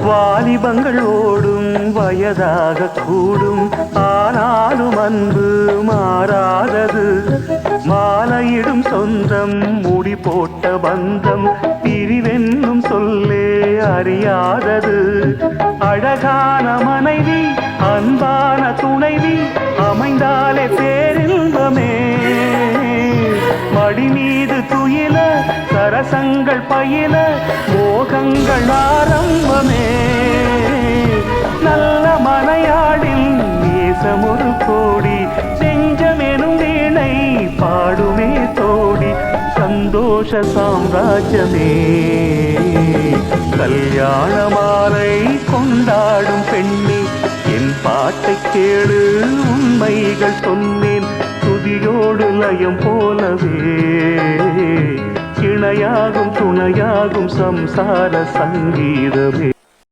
வாலிபங்கள் ஓடும் வயதாக கூடும், ஆனாலும் அன்பு மாறாதது. மாலையிடும் சொந்தம் முடி போட்ட பந்தம், பிரிவென்னும் சொல்லே அறியாதது. அழகான மனைவி அன்பான துணைவி அமைந்தாலே பேரின்பமே. மடி மீது துயில சரசங்கள் பயில மோகங்கள் ஆரம்பமே. நல்ல மனையாடில் நேசமொரு கோடி, நெஞ்சமெனும் வீணை பாடுமே தோடி. சந்தோஷ சாம்ராஜ்யமே கல்யாண மாலை கொண்டாடும் பெண்ணே, என் பாட்டை கேளு உண்மைகள் சொன்னேன். துதியோடு லயம் போலவே இணையாகும் துணையாகும் சம்சார சங்கீதமே.